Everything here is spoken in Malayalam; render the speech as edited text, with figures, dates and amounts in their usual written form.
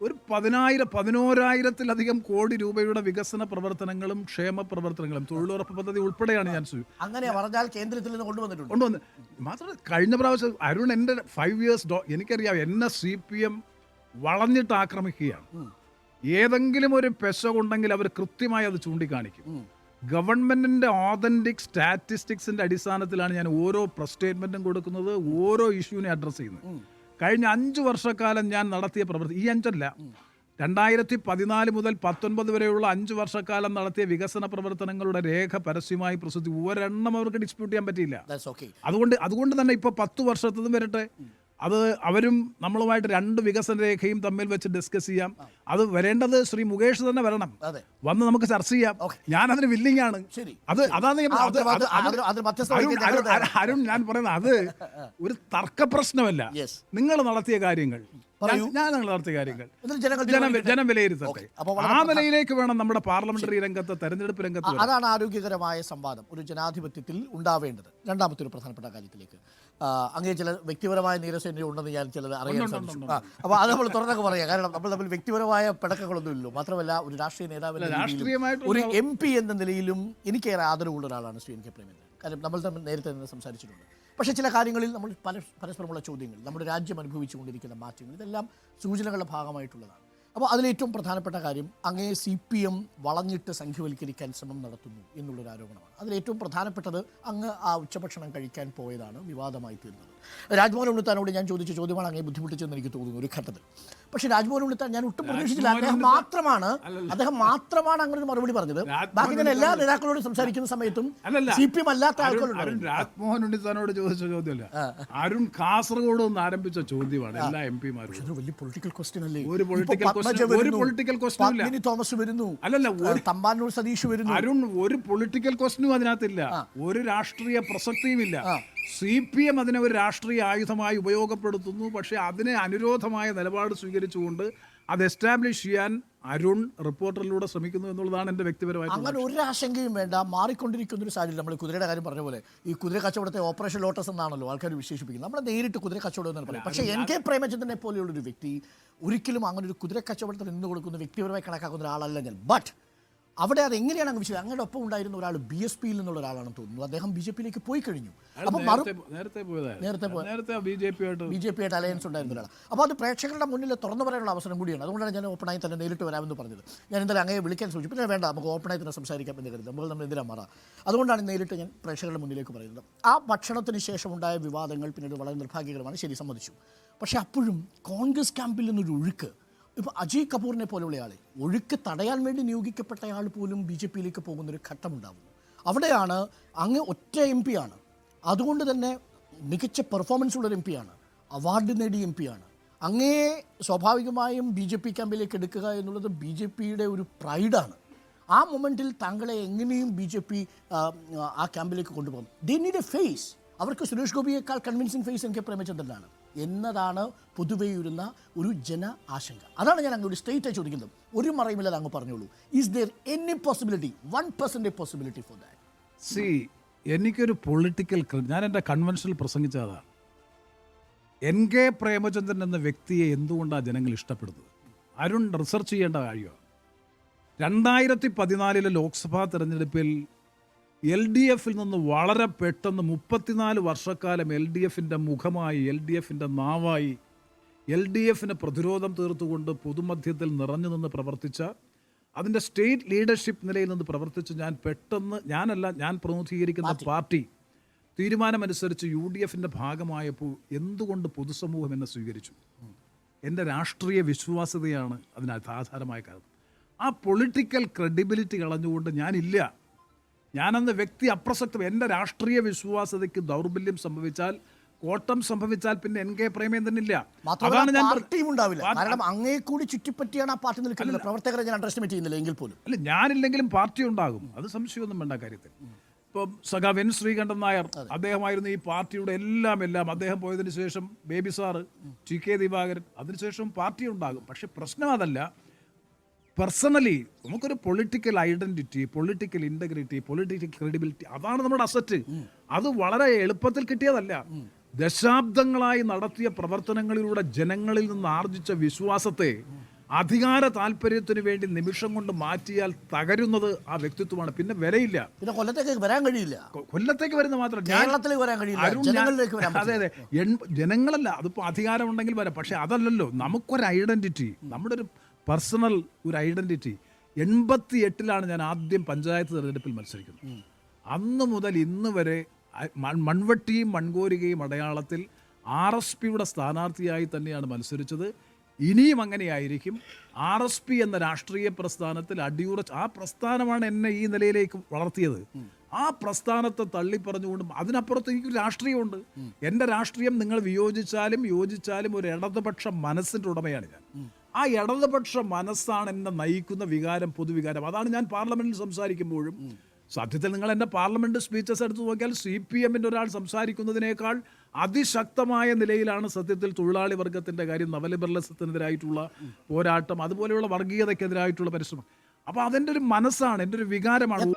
ഒരു 11,000-11,000-ത്തിലധികം കോടി രൂപയുടെ വികസന പ്രവർത്തനങ്ങളും ക്ഷേമ പ്രവർത്തനങ്ങളും തൊഴിലുറപ്പ് പദ്ധതി ഉൾപ്പെടെയാണ് ഞാൻ അങ്ങനെ പറഞ്ഞാൽ കേന്ദ്രത്തിൽ നിന്ന് കൊണ്ടുവന്ന്. മാത്രമല്ല കഴിഞ്ഞ പ്രാവശ്യം അരുൺ എൻ്റെ 5 ഇയേഴ്സ് എനിക്കറിയാം എന്നെ CPM വളഞ്ഞിട്ട് ആക്രമിക്കുകയാണ്. ഏതെങ്കിലും ഒരു പെശകുണ്ടെങ്കിൽ അവർ കൃത്യമായി അത് ചൂണ്ടിക്കാണിക്കും. ഗവൺമെന്റിന്റെ ഓതന്റിക് സ്റ്റാറ്റിസ്റ്റിക്സിന്റെ അടിസ്ഥാനത്തിലാണ് ഞാൻ ഓരോ പ്രസ് സ്റ്റേറ്റ്മെന്റും കൊടുക്കുന്നത്, ഓരോ ഇഷ്യൂവിനെ അഡ്രസ് ചെയ്യുന്നത്. കഴിഞ്ഞ 5 വർഷക്കാലം ഞാൻ നടത്തിയ പ്രവർത്തി, ഈ 5 അല്ല, 2014 മുതൽ 19 വരെയുള്ള 5 വർഷക്കാലം നടത്തിയ വികസന പ്രവർത്തനങ്ങളുടെ രേഖ പരസ്യമായി പ്രസിദ്ധി, ഒരെണ്ണം അവർക്ക് ഡിസ്പ്യൂട്ട് ചെയ്യാൻ പറ്റിയില്ല. അതുകൊണ്ട് തന്നെ ഇപ്പൊ 10 വർഷത്തതും വരട്ടെ, അത് അവരും നമ്മളുമായിട്ട് 2 വികസന രേഖയും തമ്മിൽ വെച്ച് ഡിസ്കസ് ചെയ്യാം. അത് വരേണ്ടത് ശ്രീ മുകേഷ് തന്നെ വരണം, വന്ന് നമുക്ക് ചർച്ച ചെയ്യാം. ഞാൻ അതിന് വില്ലിംഗ് ആണ്. അതാണ് അരുൺ ഞാൻ പറയുന്നത്. അത് ഒരു തർക്ക പ്രശ്നമല്ല. നിങ്ങൾ നടത്തിയ കാര്യങ്ങൾ, ഞാൻ നടത്തിയ കാര്യങ്ങൾ ജനം വിലയിരുത്തട്ടെ. ആ നിലയിലേക്ക് വേണം നമ്മുടെ പാർലമെന്ററി രംഗത്ത്, തെരഞ്ഞെടുപ്പ് രംഗത്ത്. അതാണ് ആരോഗ്യകരമായ സംവാദം ഒരു ജനാധിപത്യത്തിൽ ഉണ്ടാവേണ്ടത്. രണ്ടാമത്തെ ഒരു പ്രധാനപ്പെട്ട കാര്യത്തിലേക്ക്, അങ്ങനെ ചില വ്യക്തിപരമായ നീരസേന ഉണ്ടെന്ന് ഞാൻ ചിലത് അറിയാൻ സാധിച്ചു. അപ്പോൾ അത് നമ്മൾ തുറന്നൊക്കെ പറയാം. കാരണം നമ്മൾ തമ്മിൽ വ്യക്തിപരമായ പിണക്കങ്ങളൊന്നും ഇല്ലല്ലോ. മാത്രമല്ല ഒരു രാഷ്ട്രീയ നേതാവ്, ഒരു MP എന്ന നിലയിലും എനിക്കേറെ ആദരവുള്ള ഒരാളാണ് ശ്രീ NK പ്രേമചന്ദ്രൻ. കാരണം നമ്മൾ തമ്മിൽ നേരത്തെ തന്നെ സംസാരിച്ചിട്ടുണ്ട്. പക്ഷേ ചില കാര്യങ്ങളിൽ നമ്മൾ പരസ്പരമുള്ള ചോദ്യങ്ങൾ, നമ്മുടെ രാജ്യം അനുഭവിച്ചുകൊണ്ടിരിക്കുന്ന മാറ്റങ്ങൾ, ഇതെല്ലാം സൂചനകളുടെ ഭാഗമായിട്ടുള്ളതാണ്. അപ്പോൾ അതിലേറ്റവും പ്രധാനപ്പെട്ട കാര്യം, അങ്ങേ CPM വളഞ്ഞിട്ട് സംഖ്യവൽക്കരിക്കാൻ ശ്രമം നടത്തുന്നു എന്നുള്ളൊരു ആരോപണമാണ്. അതിലേറ്റവും പ്രധാനപ്പെട്ടത്, അങ്ങ് ആ ഉച്ചഭക്ഷണം കഴിക്കാൻ പോയതാണ് വിവാദമായി തീർന്നത്. രാജ്മോഹൻ ഉണ്ണിത്താനോട് ഞാൻ ചോദിച്ച ചോദ്യമാണ് അങ്ങേ ബുദ്ധിമുട്ടിച്ചെന്ന് എനിക്ക് തോന്നുന്നു ഒരു ഘട്ടത്തിൽ. പക്ഷേ രാജ്മോഹൻ ഉണ്ണിത്താൻ ഞാൻ ഒട്ടും പ്രതീക്ഷിച്ചില്ല. അദ്ദേഹം മാത്രമാണ് അങ്ങനെ ഒരു മറുപടി പറഞ്ഞത്. ബാക്കി ഞാൻ എല്ലാ നേതാക്കളോടും സംസാരിക്കുന്ന സമയത്തും CPM അല്ലാത്ത ആൾക്കാരുണ്ട്. രാജ്മോഹൻ ഉണ്ണിത്താനോട് ചോദിച്ച ചോദ്യമല്ല, അരുൺ കാസർഗോഡ് നിന്ന് ആരംഭിച്ച ചോദ്യമാണ് എല്ലാ MP മാരും. വലിയ പൊളിറ്റിക്കൽ ക്വസ്റ്റ്യൻ അല്ലേ? ഒരു പൊളിറ്റിക്കൽ ക്വസ്റ്റ്യൻ തോമസ് വരുന്നു, അല്ലല്ല തമ്പാനൂർ സതീഷ് വരുന്നു. അരുൺ, ഒരു പൊളിറ്റിക്കൽ ക്വസ്റ്റ്യനും അതിനകത്തില്ല, ഒരു രാഷ്ട്രീയ പ്രസക്തിയുമില്ല. CPM അതിനെ ഒരു രാഷ്ട്രീയ ആയുധമായി ഉപയോഗപ്പെടുത്തുന്നു. പക്ഷേ അതിനെ അനുരോധമായ നിലപാട് സ്വീകരിച്ചുകൊണ്ട് അത് എസ്റ്റാബ്ലിഷ് ചെയ്യാൻ അരുൺ റിപ്പോർട്ടറിലൂടെ ശ്രമിക്കുന്നു എന്നുള്ളതാണ് എൻ്റെ വ്യക്തിപരമായിട്ട്. അങ്ങനെ ഒരു ആശങ്കയും വേണ്ട. മാറിക്കൊണ്ടിരിക്കുന്ന ഒരു സാഹചര്യം. നമ്മൾ കുതിരയുടെ കാര്യം പറഞ്ഞ പോലെ ഈ കുതിര കച്ചവടത്തെ ഓപ്പറേഷൻ ലോട്ടസ് എന്നാണല്ലോ ആൾക്കാർ വിശേഷിപ്പിക്കുന്നത്. നമ്മൾ നേരിട്ട് കുതിര കച്ചവടം എന്ന് പറയും. പക്ഷേ NK പ്രേമചന്ദ്രനെ പോലെയുള്ളൊരു വ്യക്തി ഒരിക്കലും അങ്ങനെ ഒരു കുതിര കച്ചവടത്തിൽ നിന്ന് കൊടുക്കുന്ന വ്യക്തിപരമായി കണക്കാക്കുന്ന ഒരാളല്ല ഞാൻ. ബട്ട് അവിടെ അത് എങ്ങനെയാണ് അങ്ങ് വിശ്വസിച്ചത്? അങ്ങയുടെ ഒപ്പം ഉണ്ടായിരുന്ന ഒരാൾ BSPയിൽ നിന്നുള്ള ഒരാളാണെന്ന് തോന്നുന്നു. അദ്ദേഹം BJPയിലേക്ക് പോയി കഴിഞ്ഞു. അപ്പോൾ നേരത്തെ BJPയായിട്ട് അലയൻസ് ഉണ്ടായിരുന്ന ഒരാൾ. അപ്പോൾ അത് പ്രേക്ഷകരുടെ മുന്നിൽ തുറന്നു പറയാനുള്ള അവസരം കൂടിയാണ്. അതുകൊണ്ടാണ് ഞാൻ ഓപ്പണായി തന്നെ നേരിട്ട് വരാമെന്ന് പറഞ്ഞത്. ഞാൻ എന്തായാലും അങ്ങയെ വിളിക്കാൻ സൂചിച്ചു. പിന്നെ വേണ്ട, നമുക്ക് ഓപ്പണായി തന്നെ സംസാരിക്കാം എന്ന് കരുതി. നമ്മൾ എന്തിനാ മാറാം? അതുകൊണ്ടാണ് നേരിട്ട് ഞാൻ പ്രേക്ഷകരുടെ മുന്നിലേക്ക് പറയുന്നത്. ആ ഭക്ഷണത്തിന് ശേഷം ഉണ്ടായ വിവാദങ്ങൾ പിന്നീട് വളരെ നിർഭാഗ്യകരമാണ്, ശരി, സമ്മതിച്ചു. പക്ഷേ അപ്പോഴും കോൺഗ്രസ് ക്യാമ്പിൽ നിന്നൊരു ഒഴുക്ക്, ഇപ്പോൾ അജയ് കപൂറിനെ പോലെയുള്ള ആളെ ഒഴുക്ക് തടയാൻ വേണ്ടി നിയോഗിക്കപ്പെട്ടയാൾ പോലും BJPയിലേക്ക് പോകുന്നൊരു ഘട്ടമുണ്ടാകുന്നു. അവിടെയാണ് അങ്ങ് ഒറ്റ MP ആണ്, അതുകൊണ്ട് തന്നെ മികച്ച പെർഫോമൻസ് ഉള്ളൊരു MP ആണ്, അവാർഡ് നേടിയ MP ആണ്. അങ്ങേ സ്വാഭാവികമായും BJP ക്യാമ്പിലേക്ക് എടുക്കുക എന്നുള്ളത് BJPയുടെ ഒരു പ്രൈഡാണ്. ആ മൊമെൻറ്റിൽ താങ്കളെ എങ്ങനെയും BJP ആ ക്യാമ്പിലേക്ക് കൊണ്ടുപോകും. They need a face. അവർക്ക് സുരേഷ് ഗോപിയേക്കാൾ കൺവിൻസിങ് ഫേസ് NK പ്രേമചന്ദ്രനാണ് എന്നതാണ് പൊതുവേ ഇരുന്ന ഒരു ജന ആശങ്ക. അതാണ് ഞാൻ അങ്ങോട്ട് സ്ട്രെയിറ്റ് ചോദിക്കുന്നത്. ഒരു മറയുമില്ലാതെ അങ്ങ് പറഞ്ഞോളൂ. Is there any possibility, 1% possibility for that? എനിക്കൊരു പൊളിറ്റിക്കൽ, ഞാൻ എൻ്റെ കൺവെൻഷനിൽ പ്രസംഗിച്ചതാണ്, NK പ്രേമചന്ദ്രൻ എന്ന വ്യക്തിയെ എന്തുകൊണ്ടാണ് ജനങ്ങൾ ഇഷ്ടപ്പെടുന്നത്? അരുൺ റിസർച്ച് ചെയ്യേണ്ട കാര്യമാണ്. 2014 ലോക്സഭാ തെരഞ്ഞെടുപ്പിൽ LDFിൽ നിന്ന് വളരെ പെട്ടെന്ന് 34 വർഷക്കാലം LDFിൻ്റെ മുഖമായി, LDFിൻ്റെ നാവായി, LDFിന് പ്രതിരോധം തീർത്തുകൊണ്ട് പൊതുമധ്യത്തിൽ നിറഞ്ഞു നിന്ന് പ്രവർത്തിച്ച, അതിൻ്റെ സ്റ്റേറ്റ് ലീഡർഷിപ്പ് നിലയിൽ നിന്ന് പ്രവർത്തിച്ച് ഞാൻ പ്രതിനിധീകരിക്കുന്ന പാർട്ടി തീരുമാനമനുസരിച്ച് UDFിൻ്റെ ഭാഗമായപ്പോൾ എന്തുകൊണ്ട് പൊതുസമൂഹം എന്നെ സ്വീകരിച്ചു? എൻ്റെ രാഷ്ട്രീയ വിശ്വാസ്യതയാണ് അതിന് ആധാരമായ കാരണം. ആ പൊളിറ്റിക്കൽ ക്രെഡിബിലിറ്റി കളഞ്ഞുകൊണ്ട് ഞാനന്ന് വ്യക്തി അപ്രസക്തം. എൻ്റെ രാഷ്ട്രീയ വിശ്വാസ്യതയ്ക്ക് ദൗർബല്യം സംഭവിച്ചാൽ, കോട്ടം സംഭവിച്ചാൽ പിന്നെ NK പ്രേമചന്ദ്രനില്ല. അതാണ് ഞാൻ ഉണ്ടാവില്ല. കാരണം അങ്ങേ കൂടി ചുറ്റിപ്പറ്റിയാണ് ആ പാർട്ടി നിൽക്കുന്നത്. പ്രവർത്തകരെ ഞാൻ അണ്ടർസ്റ്റിമേറ്റ് ചെയ്യുന്നില്ല എങ്കിൽ പോലും. അല്ല, ഞാനില്ലെങ്കിലും പാർട്ടി ഉണ്ടാകും, അത് സംശയമൊന്നും വേണ്ട കാര്യത്തിൽ. ഇപ്പം സഖാവ് N. ശ്രീകണ്ഠൻ നായർ, അദ്ദേഹമായിരുന്നു ഈ പാർട്ടിയുടെ എല്ലാം. അദ്ദേഹം പോയതിന് ശേഷം ബേബി സാറ്, TK ദിവാകരൻ, അതിനുശേഷം പാർട്ടി ഉണ്ടാകും. പക്ഷെ പ്രശ്നം അതല്ല. പേഴ്സണലി നമുക്കൊരു political identity, political integrity, political credibility, അതാണ് നമ്മുടെ അസറ്റ്. അത് വളരെ എളുപ്പത്തിൽ കിട്ടിയതല്ല. ദശാബ്ദങ്ങളായി നടത്തിയ പ്രവർത്തനങ്ങളിലൂടെ ജനങ്ങളിൽ നിന്ന് ആർജിച്ച വിശ്വാസത്തെ അധികാര താല്പര്യത്തിന് വേണ്ടി നിമിഷം കൊണ്ട് മാറ്റിയാൽ തകരുന്നത് ആ വ്യക്തിത്വമാണ്. പിന്നെ വിലയില്ല. പിന്നെ കൊല്ലത്തേക്ക് വരാൻ കഴിയില്ല. കൊല്ലത്തേക്ക് വരുന്ന മാത്രം കേരളത്തിലേക്ക് വരാൻ കഴിയില്ല. ജനങ്ങളിലേക്ക് വരാൻ അതെ അതെ ജനങ്ങളല്ല, അതിപ്പോൾ അധികാരം ഉണ്ടെങ്കിൽ വരാം. പക്ഷെ അതല്ലല്ലോ, നമുക്കൊരു ഐഡന്റിറ്റി, നമ്മുടെ ഒരു പേഴ്സണൽ ഒരു ഐഡന്റിറ്റി. 88-ലാണ് ഞാൻ ആദ്യം പഞ്ചായത്ത് തെരഞ്ഞെടുപ്പിൽ മത്സരിക്കുന്നത്. അന്ന് മുതൽ ഇന്ന് വരെ മൺവെട്ടിയും മൺകോരികയും അടയാളത്തിൽ RSPയുടെ സ്ഥാനാർത്ഥിയായി തന്നെയാണ് മത്സരിച്ചത്. ഇനിയും അങ്ങനെയായിരിക്കും. RSP എന്ന രാഷ്ട്രീയ പ്രസ്ഥാനത്തിൽ അടിയുറച്ച്, ആ പ്രസ്ഥാനമാണ് എന്നെ ഈ നിലയിലേക്ക് വളർത്തിയത്. ആ പ്രസ്ഥാനത്തെ തള്ളിപ്പറഞ്ഞുകൊണ്ടും അതിനപ്പുറത്ത് എനിക്ക് രാഷ്ട്രീയമുണ്ട്. എൻ്റെ രാഷ്ട്രീയം നിങ്ങൾ വിയോജിച്ചാലും യോജിച്ചാലും ഒരു ഇടതുപക്ഷ മനസ്സിൻ്റെ ഉടമയാണ് ഞാൻ. ആ ഇടതുപക്ഷ മനസ്സാണ് എന്നെ നയിക്കുന്ന വികാരം, പൊതുവികാരം. അതാണ് ഞാൻ പാർലമെന്റിൽ സംസാരിക്കുമ്പോഴും, സത്യത്തിൽ നിങ്ങൾ എൻ്റെ പാർലമെന്റ് സ്പീച്ചസ് എടുത്ത് നോക്കിയാൽ CPMൻ്റെ ഒരാൾ സംസാരിക്കുന്നതിനേക്കാൾ അതിശക്തമായ നിലയിലാണ് സത്യത്തിൽ തൊഴിലാളി വർഗത്തിൻ്റെ കാര്യം, നവലിബറലിസത്തിനെതിരായിട്ടുള്ള പോരാട്ടം, അതുപോലെയുള്ള വർഗീയതയ്ക്കെതിരായിട്ടുള്ള പരിശ്രമം. അപ്പോൾ അതെൻ്റെ ഒരു മനസ്സാണ്, എൻ്റെ ഒരു വികാരമാണ്.